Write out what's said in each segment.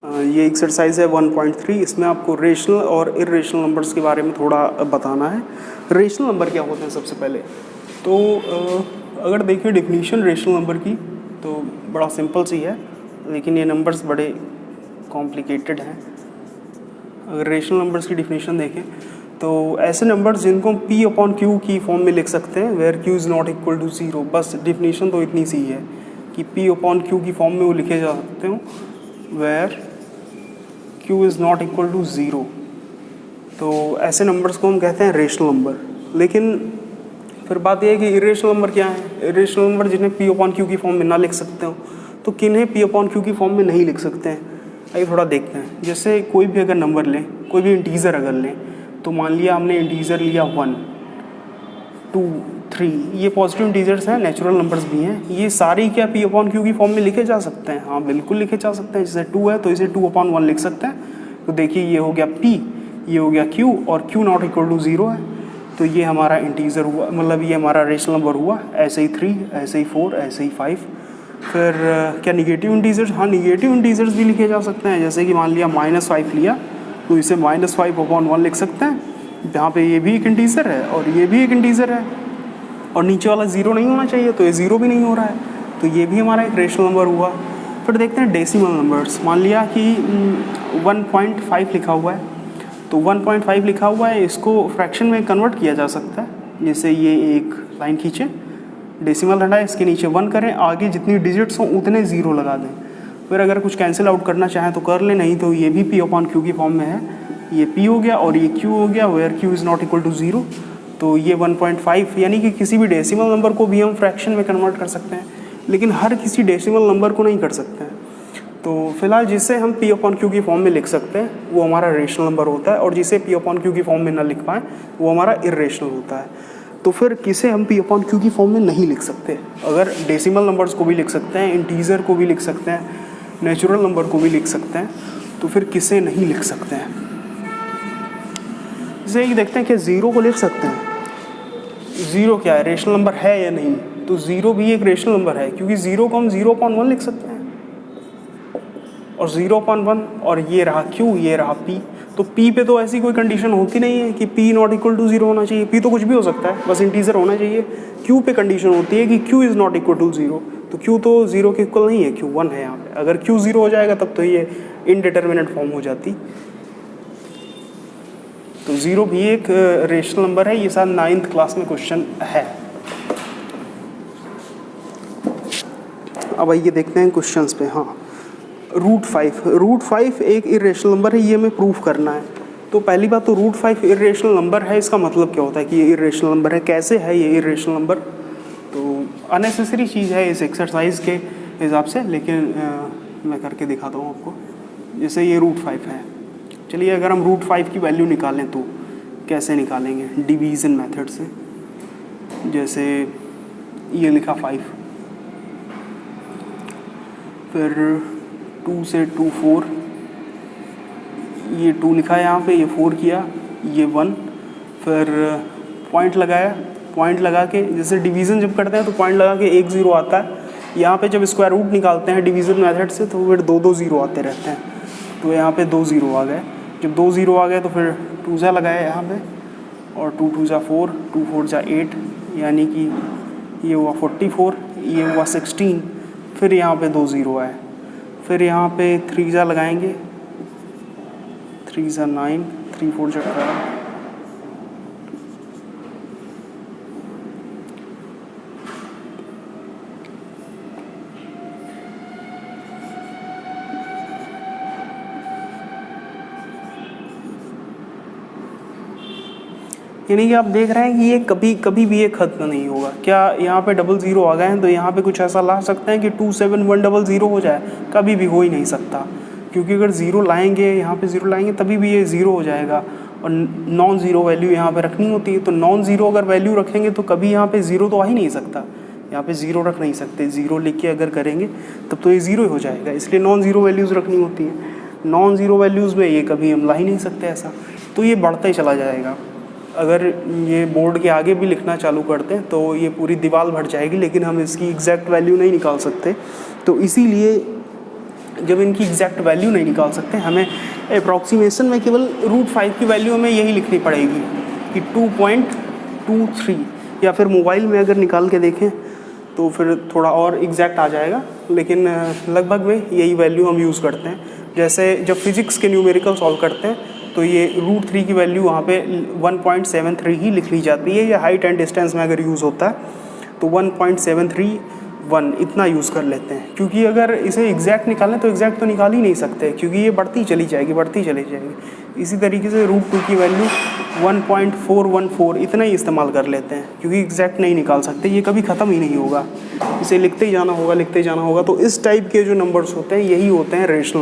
ये एक्सरसाइज है 1.3। इसमें आपको रेशनल और इरेशनल नंबर्स के बारे में थोड़ा बताना है। रेशनल नंबर क्या होते हैं सबसे पहले तो अगर देखिए डेफिनेशन रेशनल नंबर की तो बड़ा सिंपल सी है, लेकिन ये नंबर्स बड़े कॉम्प्लिकेटेड हैं। अगर रेशनल नंबर्स की डेफिनेशन देखें तो ऐसे नंबर्स जिनको हम P अपॉन Q की फॉर्म में लिख सकते हैं where Q is not equal to 0। बस डेफिनेशन तो इतनी सी है कि P अपॉन Q की फॉर्म में वो लिखे जा सकते हो where Q is not equal to 0। तो ऐसे नंबर्स को हम कहते हैं रेशनल नंबर। लेकिन फिर बात यह है कि इरेशनल नंबर क्या है। इरेशनल नंबर जिन्हें P अपॉन Q की फॉर्म में ना लिख सकते हो, तो किन्हें P अपॉन Q की फॉर्म में नहीं लिख सकते हैं, आइए थोड़ा देखते हैं। जैसे कोई भी अगर नंबर लें, कोई भी इंटीजर अगर लें, तो मान लिया हमने इंटीजर लिया 1, 2, 3, ये पॉजिटिव इंटीजर्स हैं, नेचुरल नंबर्स भी हैं। ये सारे क्या P अपॉन Q की फॉर्म में लिखे जा सकते हैं? हाँ बिल्कुल लिखे जा सकते हैं। जैसे 2 है तो इसे 2 अपॉन 1 लिख सकते हैं। तो देखिए ये हो गया P, ये हो गया Q, और Q नॉट इक्वल टू 0 है, तो ये हमारा इंटीजर हुआ, मतलब ये हमारा रेशनल नंबर हुआ। ऐसे ही 3, ऐसे ही 4, ऐसे ही 5। फिर क्या निगेटिव इंटीजर्स? हाँ निगेटिव इंटीजर्स भी लिखे जा सकते हैं। जैसे कि मान लिया -5 लिया तो इसे -5 अपॉन 1 लिख सकते हैं। यहाँ पे ये भी एक इंटीजर है और ये भी एक इंटीजर है, और नीचे वाला 0 नहीं होना चाहिए, तो ये 0 भी नहीं हो रहा है, तो ये भी हमारा एक रेशनल नंबर हुआ। फिर देखते हैं डेसिमल नंबर्स। मान लिया कि 1.5 लिखा हुआ है, तो 1.5 लिखा हुआ है, इसको फ्रैक्शन में कन्वर्ट किया जा सकता है। जैसे ये एक लाइन खींचे, डेसिमल हटाए, इसके नीचे 1 करें, आगे जितनी डिजिट्स हों उतने 0 लगा दें। फिर अगर कुछ कैंसिल आउट करना चाहें तो कर लें, नहीं तो ये भी P अपॉन Q की फॉर्म में है। ये P हो गया और ये Q हो गया, where Q is not equal to 0। तो ये 1.5, यानी कि किसी भी डेसिमल नंबर को भी हम फ्रैक्शन में कन्वर्ट कर सकते हैं, लेकिन हर किसी डेसिमल नंबर को नहीं कर सकते हैं। तो फिलहाल जिसे हम P अपॉन Q की फॉर्म में लिख सकते हैं वो हमारा रेशनल नंबर होता है, और जिसे P अपॉन Q की फॉर्म में ना लिख पाएँ वो हमारा इरेशनल होता है। तो फिर किसे हम P अपॉन Q की फॉर्म में नहीं लिख सकते? अगर डेसिमल नंबर्स को भी लिख सकते हैं, इंटीजर को भी लिख सकते हैं, नेचुरल नंबर को भी लिख सकते हैं, तो फिर किसे नहीं लिख सकते हैं? जैसे ये देखते हैं कि 0 को लिख सकते हैं। 0 क्या है, रेशनल नंबर है या नहीं? तो 0 भी एक रेशनल नंबर है, क्योंकि 0 को हम 0 अपॉन 1 लिख सकते हैं, और 0 अपॉन 1, और ये रहा Q, ये रहा P। तो P पे तो ऐसी कोई कंडीशन होती नहीं है कि P नॉट इक्वल टू 0 होना चाहिए। P तो कुछ भी हो सकता है, बस इंटीजर होना चाहिए। Q पे कंडीशन होती है कि Q is not equal to 0, तो Q तो 0 के इक्वल नहीं है, Q 1 है यहाँ पे। अगर Q 0 हो जाएगा तब तो ये इनडिटर्मिनेट फॉर्म हो जाती। तो 0 भी एक रेशनल नंबर है। ये शायद 9th क्लास में क्वेश्चन है। अब आइए देखते हैं क्वेश्चंस पे। हाँ, √5 एक इरेशनल नंबर है, ये हमें प्रूफ करना है। तो पहली बात तो √5 इरेशनल नंबर है, इसका मतलब क्या होता है कि ये इरेशनल नंबर है? कैसे है ये इरेशनल नंबर? तो अननेसेसरी चीज़ है इस एक्सरसाइज के हिसाब से, लेकिन मैं करके दिखाता हूँ आपको। जैसे ये √5 है, चलिए अगर हम √5 की वैल्यू निकालें तो कैसे निकालेंगे? डिवीज़न मेथड से। जैसे ये लिखा 5, फिर 2 से 2 4, ये 2 लिखा है यहाँ पे, ये 4 किया, ये 1, फिर पॉइंट लगाया। पॉइंट लगा के जैसे डिवीज़न जब करते हैं तो पॉइंट लगा के 1 0 आता है। यहाँ पे जब स्क्वायर रूट निकालते हैं डिवीज़न मेथड से तो फिर 2 2 0 आते रहते हैं। तो यहाँ पे 2 0 आ गए। जब 2 0 आ गए तो फिर 2 जा लगाया यहाँ पे, और 2 2 जा 4, 2 4 जा 8, यानी कि ये हुआ 44, ये हुआ 16। फिर यहाँ पे 2 0 आए, फिर यहाँ पे 3 जा लगाएंगे, 3 जा 9, 3 4 जा 12, यानी कि आप देख रहे हैं कि ये कभी भी ये खत्म नहीं होगा। क्या यहाँ पे 0 0 आ गए हैं तो यहाँ पे कुछ ऐसा ला सकते हैं कि 2 7 1 0 0 हो जाए? कभी भी हो ही नहीं सकता, क्योंकि अगर 0 लाएंगे, यहाँ पे 0 लाएंगे तभी भी ये 0 हो जाएगा, और नॉन ज़ीरो वैल्यू यहाँ पे रखनी होती है। तो नॉन ज़ीरो अगर वैल्यू रखेंगे तो कभी यहाँ पे 0 तो आ ही नहीं सकता, यहाँ पे 0 रख नहीं सकते। 0 लिख के अगर करेंगे तब तो ये 0 हो जाएगा, इसलिए नॉन ज़ीरो वैल्यूज़ रखनी होती है। नॉन ज़ीरो वैल्यूज़ में ये कभी हम ला ही नहीं सकते ऐसा, तो ये बढ़ता ही चला जाएगा। अगर ये बोर्ड के आगे भी लिखना चालू करते हैं तो ये पूरी दीवार भर जाएगी, लेकिन हम इसकी एग्जैक्ट वैल्यू नहीं निकाल सकते। तो इसीलिए जब इनकी एग्जैक्ट वैल्यू नहीं निकाल सकते, हमें अप्रॉक्सीमेशन में केवल √5 की वैल्यू हमें यही लिखनी पड़ेगी कि 2.23, या फिर मोबाइल में अगर निकाल के देखें तो फिर थोड़ा और एग्जैक्ट आ जाएगा, लेकिन लगभग में यही वैल्यू हम यूज़ करते हैं। जैसे जब फिजिक्स के न्यूमेरिकल सॉल्व करते हैं तो ये √3 की वैल्यू वहाँ पे 1.73 ही लिख ली जाती है, या हाइट एंड डिस्टेंस में अगर यूज़ होता है तो 1.731 इतना यूज़ कर लेते हैं, क्योंकि अगर इसे एग्जैक्ट निकालें तो एग्जैक्ट तो निकाल ही नहीं सकते, क्योंकि ये बढ़ती चली जाएगी। इसी तरीके से √2 की वैल्यू 1.414 इतना ही इस्तेमाल कर लेते हैं, क्योंकि एग्जैक्ट नहीं निकाल सकते, ये कभी ख़त्म ही नहीं होगा, इसे लिखते ही जाना होगा। तो इस टाइप के जो नंबर्स होते हैं यही होते हैं इर्रेशनल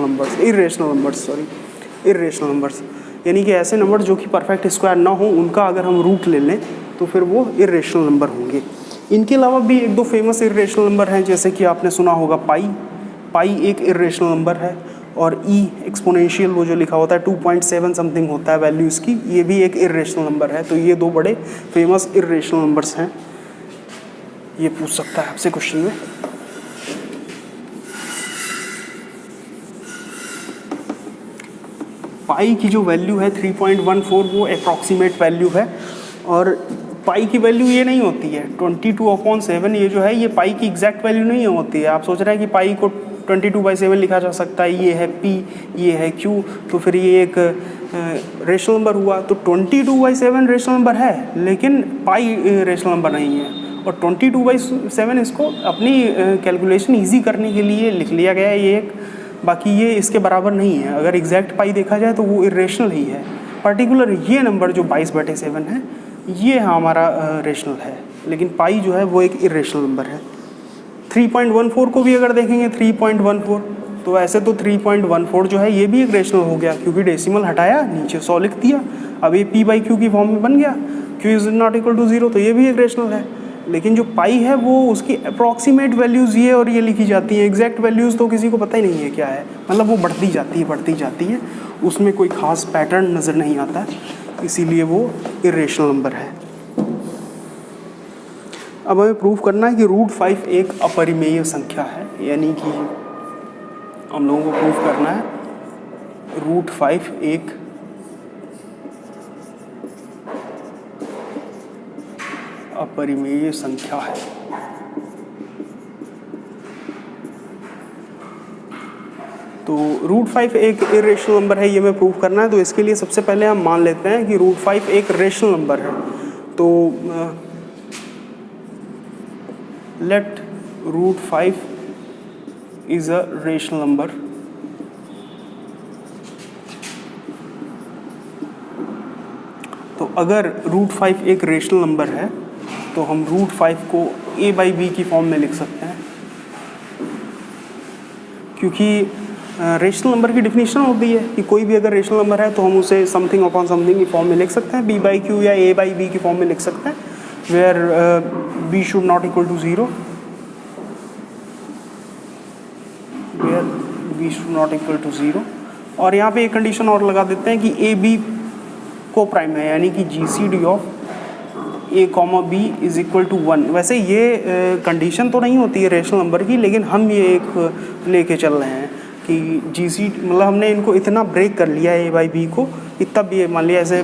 नंबर्स, यानी कि ऐसे नंबर जो कि परफेक्ट स्क्वायर ना हो, उनका अगर हम रूट ले लें तो फिर वो इर्रेशनल नंबर होंगे। इनके अलावा भी एक दो फेमस इर्रेशनल नंबर हैं, जैसे कि आपने सुना होगा पाई एक इर्रेशनल नंबर है, और ई एक्सपोनेंशियल वो जो लिखा होता है 2.7 समथिंग होता है वैल्यू इसकी, ये भी एक इर्रेशनल नंबर है। तो ये दो बड़े फेमस इर्रेशनल नंबर्स हैं, ये पूछ सकता है आपसे क्वेश्चन में। पाई की जो वैल्यू है 3.14 वो अप्रॉक्सीमेट वैल्यू है, और पाई की वैल्यू ये नहीं होती है 22/7, ये जो है ये पाई की एग्जैक्ट वैल्यू नहीं होती है। आप सोच रहे हैं कि पाई को 22/7 लिखा जा सकता है, ये है पी, ये है क्यू, तो फिर ये एक रेशनल नंबर हुआ। तो 22/7 रेशनल नंबर है, लेकिन पाई रेशनल नंबर नहीं है, और 22/7 इसको अपनी कैलकुलेशन ईजी करने के लिए लिख लिया गया है ये एक, बाकी ये इसके बराबर नहीं है। अगर एग्जैक्ट पाई देखा जाए तो वो इरेशनल ही है। पर्टिकुलर ये नंबर जो 22/7 है ये हमारा रेशनल है, लेकिन पाई जो है वो एक इरेशनल नंबर है। 3.14 को भी अगर देखेंगे 3.14, तो ऐसे तो 3.14 जो है ये भी एक रेशनल हो गया, क्योंकि डेसिमल हटाया नीचे 100 लिख दिया, अब ये p/q की फॉर्म में बन गया, q is not equal to 0, तो ये भी एक रेशनल है। लेकिन जो पाई है वो उसकी अप्रॉक्सीमेट वैल्यूज़ ये और ये लिखी जाती हैं, एग्जैक्ट वैल्यूज़ तो किसी को पता ही नहीं है क्या है, मतलब वो बढ़ती जाती है, उसमें कोई ख़ास पैटर्न नज़र नहीं आता है, इसीलिए वो इरेशनल नंबर है। अब हमें प्रूव करना है कि √5 एक अपरिमेय संख्या है, यानी कि हम लोगों को प्रूव करना है √5 एक अपरिमेय संख्या है। तो √5 एक इरेशनल नंबर है, ये हमें प्रूव करना है। तो इसके लिए सबसे पहले हम मान लेते हैं कि √5 एक रेशनल नंबर है। तो let √5 is a rational number. तो अगर √5 एक रेशनल नंबर है तो हम √5 को a/b की फॉर्म में लिख सकते हैं, क्योंकि रेशनल नंबर की डिफिनीशन होती है कि कोई भी अगर रेशनल नंबर है तो हम उसे समथिंग अपॉन समथिंग की फॉर्म में लिख सकते हैं, b/q या a/b की फॉर्म में लिख सकते हैं, where b should not equal to 0, where b should not equal to 0। और यहाँ पे एक कंडीशन और लगा देते हैं कि a/b को प्राइम है, यानी कि GCD of a, b is equal to 1। वैसे ये कंडीशन तो नहीं होती है रेशनल नंबर की, लेकिन हम ये एक लेके चल रहे हैं कि GCD, मतलब हमने इनको इतना ब्रेक कर लिया है a/b को, तब ये मान लिया ऐसे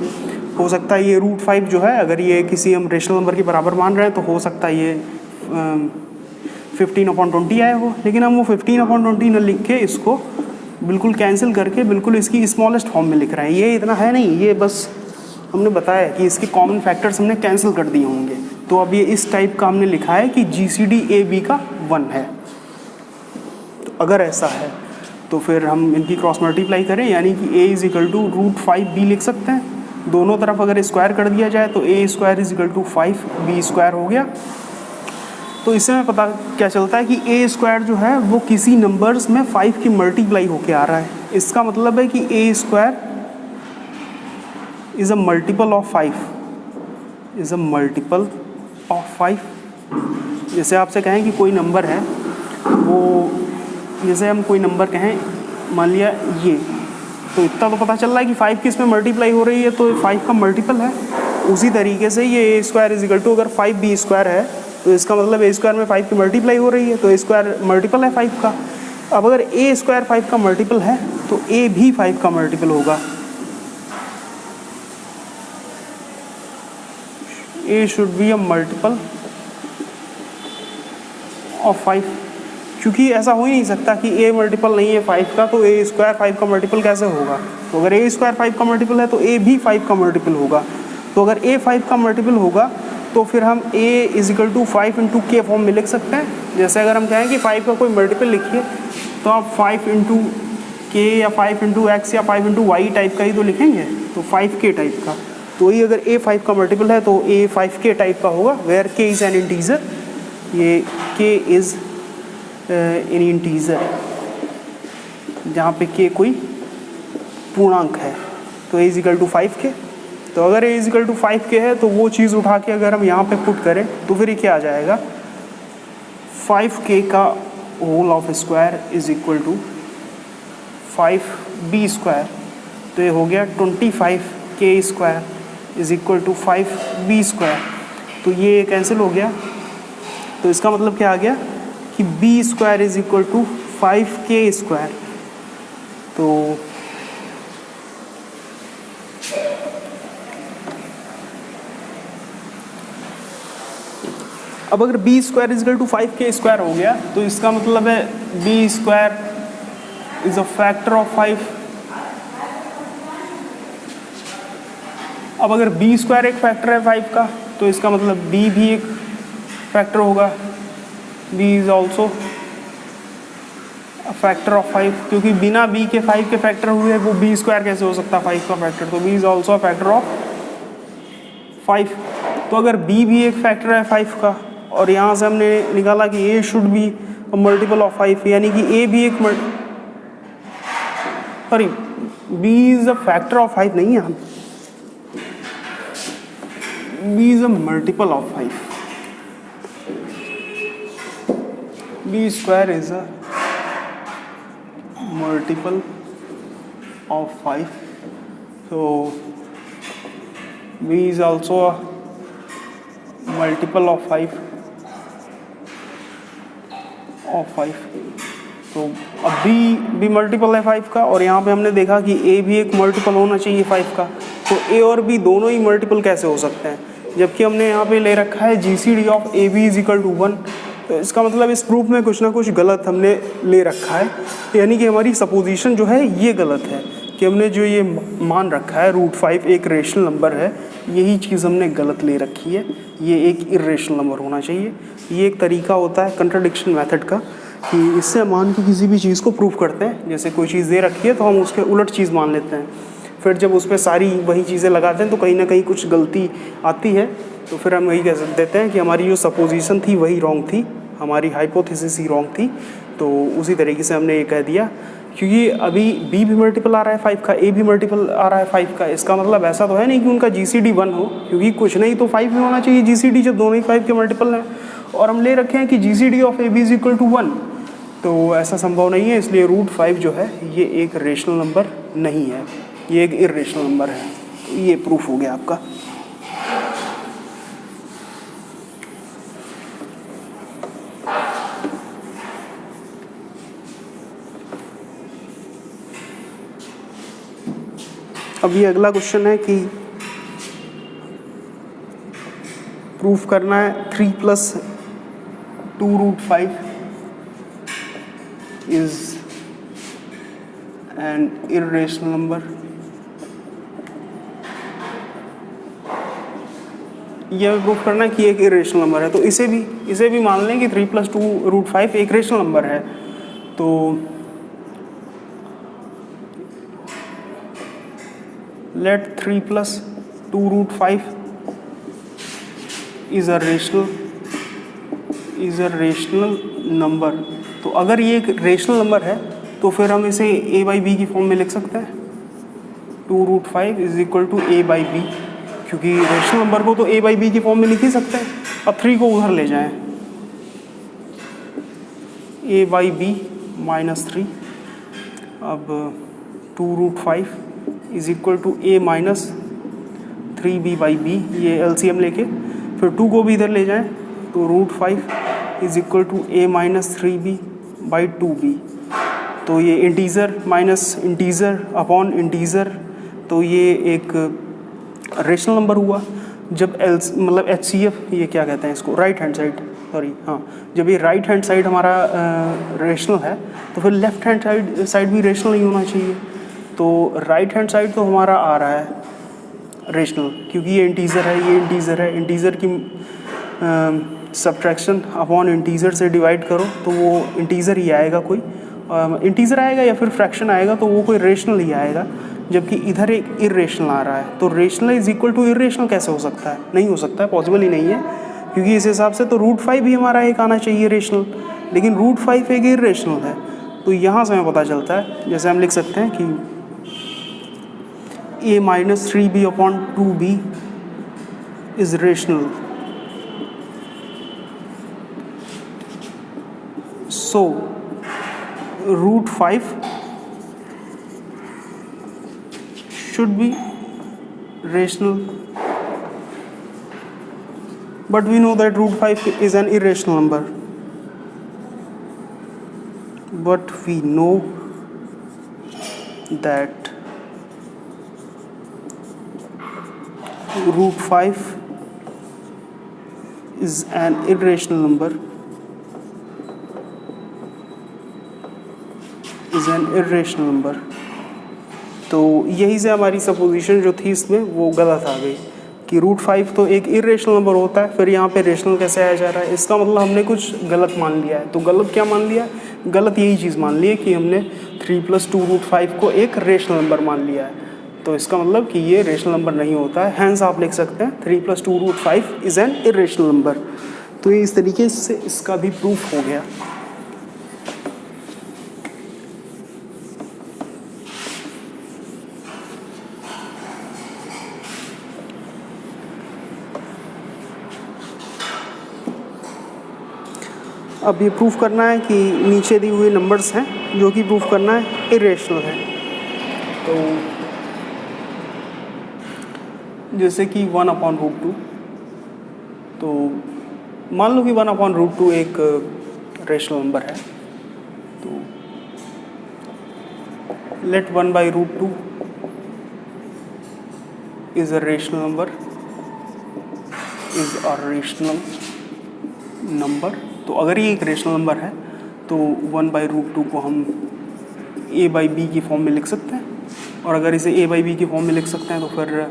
हो सकता है ये √5 जो है, अगर ये किसी हम रेशनल नंबर के बराबर मान रहे हैं तो हो सकता है ये 15/20 आया हो, लेकिन हम वो 15/20 न लिख के इसको बिल्कुल कैंसिल करके बिल्कुल इसकी स्मॉलेस्ट फॉर्म में लिख रहे हैं। ये इतना है नहीं, ये बस हमने बताया कि इसके कॉमन फैक्टर्स हमने कैंसिल कर दिए होंगे। तो अब ये इस टाइप का हमने लिखा है कि GCD a/b का 1 है। तो अगर ऐसा है तो फिर हम इनकी क्रॉस मल्टीप्लाई करें, यानी कि a is equal to √5b लिख सकते हैं। दोनों तरफ अगर स्क्वायर कर दिया जाए तो a square is equal to 5b square हो गया। तो इससे हमें पता क्या चलता है कि a स्क्वायर जो है वो किसी नंबर्स में 5 की मल्टीप्लाई होके आ रहा है। इसका मतलब है कि a square is a multiple of 5, is a multiple of 5। जैसे आपसे कहें कि कोई नंबर है, वो जैसे हम कोई नंबर कहें, मान लिया ये, तो इतना तो पता चल रहा है कि 5 की इसमें मल्टीप्लाई हो रही है, तो 5 का मल्टीपल है। उसी तरीके से ये a square is equal to अगर 5b स्क्वायर है, तो इसका मतलब a स्क्वायर में 5 की मल्टीप्लाई हो रही है, तो a स्क्वायर मल्टीपल है 5 का। अब अगर ए स्क्वायर 5 का मल्टीपल है तो ए भी 5 का मल्टीपल होगा। A should be a multiple of 5, क्योंकि ऐसा हो ही नहीं सकता कि ए मल्टीपल नहीं है 5 का तो ए स्क्वायर 5 का मल्टीपल कैसे होगा। तो अगर ए स्क्वायर 5 का मल्टीपल है तो ए भी 5 का मल्टीपल होगा। तो अगर ए 5 का मल्टीपल होगा तो फिर हम a इजिकल टू 5 इंटू के फॉर्म में लिख सकते हैं। जैसे अगर हम कहें कि 5 का कोई मल्टीपल लिखिए तो आप 5 इंटू के या 5 इंटू एक्स या 5 इंटू वाई टाइप का ही तो लिखेंगे, तो 5k टाइप का। तो ये अगर a 5 का मल्टीपल है तो a 5k टाइप का होगा, where k is an integer, ये k इज़ एन इंटीजर जहाँ पे k कोई पूर्णांक है। तो a इजिकल टू 5k। तो अगर a इजिकल टू 5k है तो वो चीज़ उठा के अगर हम यहाँ पे पुट करें तो फिर ये क्या आ जाएगा, 5k का whole of square is equal to 5b square. तो ये हो गया 25k square is equal to 5b square. तो ये कैंसिल हो गया। तो इसका मतलब क्या आ गया कि b square is equal to 5k square. तो अब अगर b square is equal to 5k square हो गया तो इसका मतलब है b square is a factor of 5। अब अगर b स्क्वायर एक फैक्टर है 5 का तो इसका मतलब b भी एक फैक्टर होगा, b is also factor of 5, क्योंकि बिना b के 5 के फैक्टर हुए वो b स्क्वायर कैसे हो सकता है 5 का फैक्टर। तो b is also factor of 5। तो अगर b भी एक फैक्टर है 5 का और यहाँ से हमने निकाला कि a should be multiple of 5, यानी कि a भी एक sorry b is a factor of 5 नहीं है, b is a multiple of 5। b square is a multiple of 5। so b is also a multiple of 5 of 5। तो अब b multiple है 5 का और यहाँ पे हमने देखा कि a भी एक मल्टीपल होना चाहिए 5 का। तो a और b दोनों ही मल्टीपल कैसे हो सकते हैं, जबकि हमने यहाँ पे ले रखा है GCD of AB is equal to 1। तो इसका मतलब इस प्रूफ में कुछ ना कुछ गलत हमने ले रखा है, यानी कि हमारी सपोजिशन जो है ये गलत है कि हमने जो ये मान रखा है √5 एक रेशनल नंबर है, यही चीज़ हमने गलत ले रखी है। ये एक इर्रेशनल नंबर होना चाहिए। ये एक तरीका होता है कंट्राडिक्शन मेथड का कि इससे हम मान के किसी भी चीज़ को प्रूफ करते हैं। जैसे कोई चीज़ दे रखी है तो हम उसके उलट चीज़ मान लेते हैं, फिर जब उस पर सारी वही चीज़ें लगाते हैं तो कहीं ना कहीं कुछ गलती आती है, तो फिर हम वही कह देते हैं कि हमारी जो सपोजिशन थी वही रॉन्ग थी, हमारी हाइपोथेसिस ही रॉन्ग थी। तो उसी तरीके से हमने ये कह दिया, क्योंकि अभी b भी मल्टीपल आ रहा है 5 का, a भी मल्टीपल आ रहा है 5 का। इसका मतलब ऐसा तो है नहीं कि उनका GCD 1 हो, क्योंकि कुछ नहीं तो 5 भी होना चाहिए GCD जब दोनों ही 5 के मल्टीपल हैं। और हम ले रखे हैं कि GCD of AB is equal to 1, तो ऐसा संभव नहीं है। इसलिए √5 जो है ये एक रेशनल नंबर नहीं है, ये एक इर्रेशनल नंबर है। तो ये प्रूफ हो गया आपका। अब ये अगला क्वेश्चन है कि प्रूफ करना है 3 + 2√5 इज एन इर्रेशनल नंबर। यह प्रूफ करना है कि एक इर्रेशनल नंबर है, तो इसे भी मान लें कि 3 + 2√5 एक रेशनल नंबर है। तो let 3 + 2√5 is a rational number। तो अगर ये एक रेशनल नंबर है तो फिर हम इसे a/b की फॉर्म में लिख सकते हैं। 2√5 इज इक्वल टू a/b, क्योंकि रेशनल नंबर को तो a/b की फॉर्म में लिख ही सकते हैं। अब 3 को उधर ले जाएं, a/b - 3। अब 2√5 is equal to a - 3b/b, ये LCM लेके फिर 2 को भी इधर ले जाएं तो √5 is equal to a - 3b/2b। तो ये integer minus integer upon integer, तो ये एक रेशनल नंबर हुआ। जब एल मतलब HCF, ये क्या कहते हैं इसको, राइट हैंड साइड, सॉरी हाँ, जब ये राइट हैंड साइड हमारा रेशनल है तो फिर लेफ्ट हैंड साइड भी रेशनल नहीं होना चाहिए। तो राइट हैंड साइड तो हमारा आ रहा है रेशनल, क्योंकि ये इंटीज़र है, ये इंटीज़र है। इंटीज़र की सब्ट्रैक्शन अपॉन इंटीज़र से डिवाइड करो तो वो इंटीज़र ही आएगा, कोई इंटीज़र आएगा या फिर फ्रैक्शन आएगा, तो वो कोई रेशनल ही आएगा। जबकि इधर एक इरेशनल आ रहा है, तो rational is equal to irrational कैसे हो सकता है? नहीं हो सकता है, पॉसिबल ही नहीं है, क्योंकि इस हिसाब से तो रूट 5 भी हमारा एक आना चाहिए रेशनल, लेकिन रूट 5 एक इरेशनल है। तो यहाँ से हमें पता चलता है, जैसे हम लिख सकते हैं कि a minus 3b upon 2b is rational. So root 5 should be rational, but we know that root 5 is an irrational number. But we know that root 5 is an irrational number, तो यही से हमारी सपोजिशन जो थी इसमें वो गलत आ गई कि रूट 5 तो एक इरेशनल नंबर होता है, फिर यहाँ पे रेशनल कैसे आया जा रहा है? इसका मतलब हमने कुछ गलत मान लिया है। तो गलत क्या मान लिया? गलत यही चीज़ मान ली है कि हमने 3 + 2 √5 को एक रेशनल नंबर मान लिया है। तो इसका मतलब कि ये रेशनल नंबर नहीं होता है। हैंस आप लिख सकते हैं 3 + 2 √5 इज़ एन इरेशनल नंबर। तो ये इस तरीके से इसका भी प्रूफ हो गया। अब ये प्रूफ करना है कि नीचे दी हुए नंबर्स हैं जो कि प्रूफ करना है इरेशनल है। तो जैसे कि 1/√2, तो मान लो कि 1/√2 एक रेशनल नंबर है, तो let 1/√2 is a rational number, तो अगर ये एक रेशनल नंबर है तो 1/√2 को हम a/b की फॉर्म में लिख सकते हैं, और अगर इसे a/b की फॉर्म में लिख सकते हैं तो फिर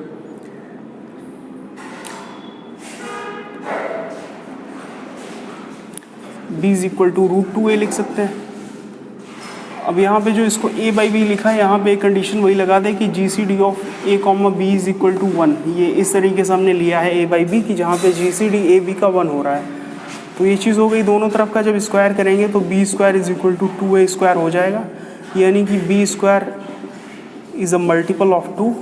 b is equal to √2a लिख सकते हैं। अब यहाँ पे जो इसको a/b लिखा है, यहाँ पे एक कंडीशन वही लगा दे कि GCD of a, b is equal to 1। ये इस तरीके से हमने लिया है a/b की, जहाँ पे GCD a b का 1 हो रहा है। तो ये चीज़ हो गई। दोनों तरफ का जब स्क्वायर करेंगे तो b² is equal to 2a² हो जाएगा, यानी कि b² is a multiple of 2।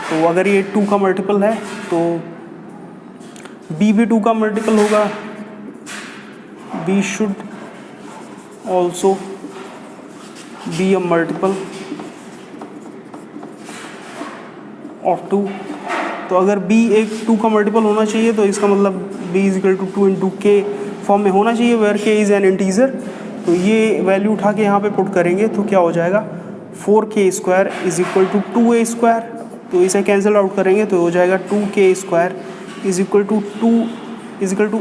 तो अगर ये 2 का मल्टीपल है तो b भी 2 का मल्टीपल होगा। b should also be a multiple of 2। तो अगर b एक 2 का मल्टीपल होना चाहिए तो इसका मतलब b is equal to 2 × k form में होना चाहिए, where k is an integer. तो ये वैल्यू उठा के यहाँ पे पुट करेंगे तो क्या हो जाएगा, 4k² is equal to 2a²। तो इसे कैंसिल आउट करेंगे तो हो जाएगा 2k² is equal to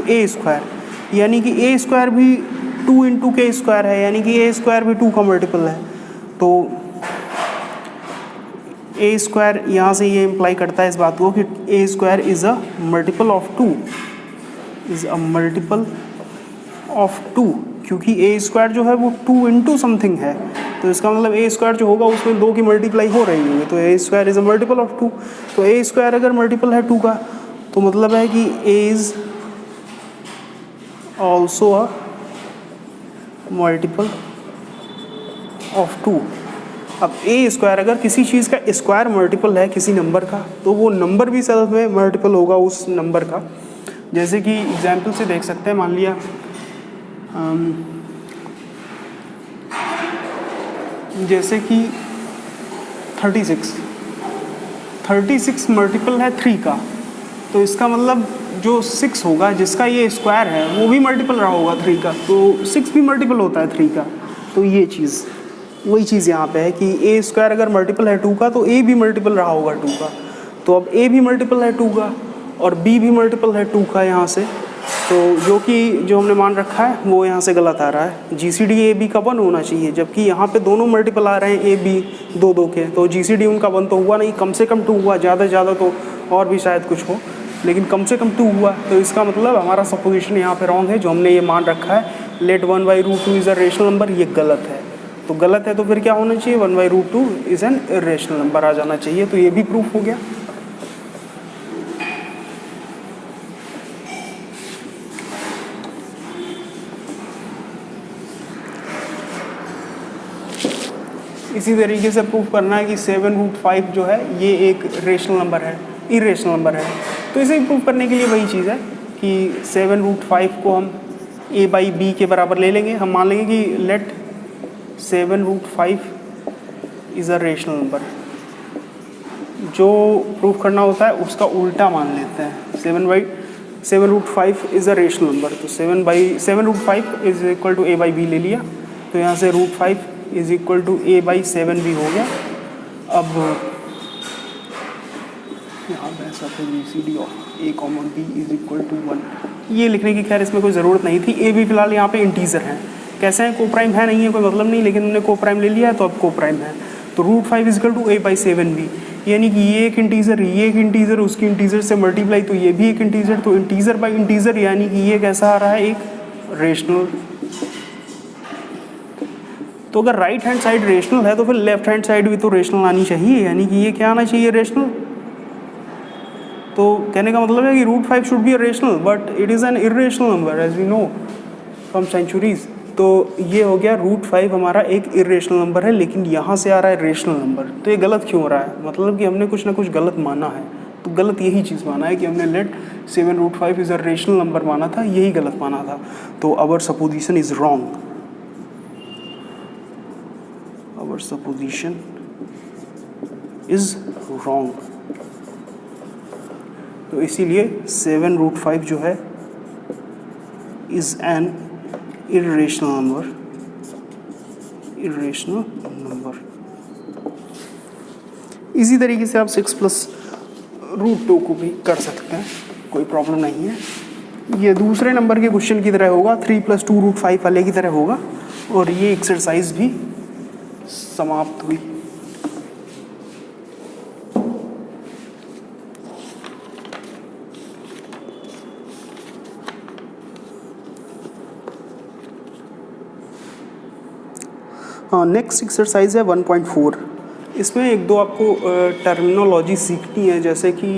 a², यानी कि a² भी 2 × k² है, यानी कि a² भी 2 का मल्टीपल है। तो a² यहाँ से ये इम्प्लाई करता है इस बात को कि a² is a multiple of 2, क्योंकि a² जो है वो 2 × समथिंग है। तो इसका मतलब a² जो होगा उसमें 2 की मल्टीप्लाई हो रही होगी, तो a² is a multiple of 2। तो a² अगर मल्टीपल है 2 का तो मतलब है कि a is also a multiple of 2। अब a² अगर किसी चीज़ का स्क्वायर मल्टीपल है किसी नंबर का, तो वो नंबर भी सेल्फ में मल्टीपल होगा उस नंबर का। जैसे कि एग्जाम्पल से देख सकते हैं, मान लिया जैसे कि 36 मल्टीपल है 3 का, तो इसका मतलब जो 6 होगा जिसका ये स्क्वायर है वो भी मल्टीपल रहा होगा 3 का, तो 6 भी मल्टीपल होता है 3 का। तो ये चीज़ वही चीज़ यहाँ पे है कि ए स्क्वायर अगर मल्टीपल है 2 का तो ए भी मल्टीपल रहा होगा 2 का। तो अब ए भी मल्टीपल है 2 का और बी भी मल्टीपल है 2 का यहाँ से, तो जो हमने मान रखा है वो यहाँ से गलत आ रहा है। जी सी डी ए बी का 1 होना चाहिए, जबकि यहाँ पे दोनों मल्टीपल आ रहे हैं ए बी 2 के, तो जी सी डी उनका 1 तो हुआ नहीं, कम से कम 2 हुआ, ज़्यादा से ज़्यादा तो और भी शायद कुछ हो, लेकिन कम से कम 2 हुआ। तो इसका मतलब हमारा सपोजिशन यहाँ पे रॉन्ग है, जो हमने ये मान रखा है let 1/√2 is a rational number, ये गलत है। तो गलत है तो फिर क्या होना चाहिए, 1/√2 इज़ एन इर्रेशनल नंबर आ जाना चाहिए। तो ये भी प्रूफ हो गया। इसी तरीके से प्रूफ करना है कि 7√5 जो है ये एक रेशनल नंबर है, इरेशनल नंबर है। तो इसे प्रूफ करने के लिए वही चीज़ है कि 7√5 को हम a/b के बराबर ले लेंगे। हम मान लेंगे कि let 7√5 is a rational number. जो प्रूफ करना होता है उसका उल्टा मान लेते हैं। 7/7√5 इज़ अ रेशनल नंबर, तो 7/7√5 इज़ इक्वल टू a/b ले लिया, तो यहाँ से √5 इज़ इक्वल टू a/7 भी हो गया। अब यहाँ पे ऐसा तो G C D of a common b is equal to 1, ये लिखने की खैर इसमें कोई ज़रूरत नहीं थी। a भी फिलहाल यहाँ पे इंटीजर है, कैसे हैं, को प्राइम है नहीं है कोई मतलब नहीं, लेकिन हमने को प्राइम ले लिया है तो अब को प्राइम है। तो √5 इज़ इक्वल टू a/7 भी, यानी कि ये एक इंटीजर उसकी इंटीजर से मल्टीप्लाई, तो ये भी एक इंटीजर, तो इंटीजर बाई इंटीजर, यानी कि ये कैसा आ रहा है, एक रेशनल। तो अगर राइट हैंड साइड रेशनल है तो फिर लेफ्ट हैंड साइड भी तो रेशनल आनी चाहिए, यानी कि ये क्या आना चाहिए, रेशनल। तो कहने का मतलब है कि √5 should be a rational but it is an irrational number as we know from centuries. तो ये हो गया √5 हमारा एक इर्रेशनल नंबर है, लेकिन यहाँ से आ रहा है रेशनल नंबर। तो ये गलत क्यों हो रहा है, मतलब कि हमने कुछ ना कुछ गलत माना है। तो गलत यही चीज़ माना है कि हमने let 7√5 is a rational number माना था, यही गलत माना था। तो our supposition is wrong, our supposition is wrong. तो इसीलिए 7√5 जो है is an irrational number, irrational number. इसी तरीके से आप 6 + √2 को भी कर सकते हैं, कोई प्रॉब्लम नहीं है। ये दूसरे नंबर के क्वेश्चन की तरह होगा, 3 + 2 √5 वाले की तरह होगा, और ये एक्सरसाइज भी समाप्त हुई। हाँ, नेक्स्ट एक्सरसाइज है 1.4। इसमें 1-2 आपको टर्मिनोलॉजी सीखनी है, जैसे कि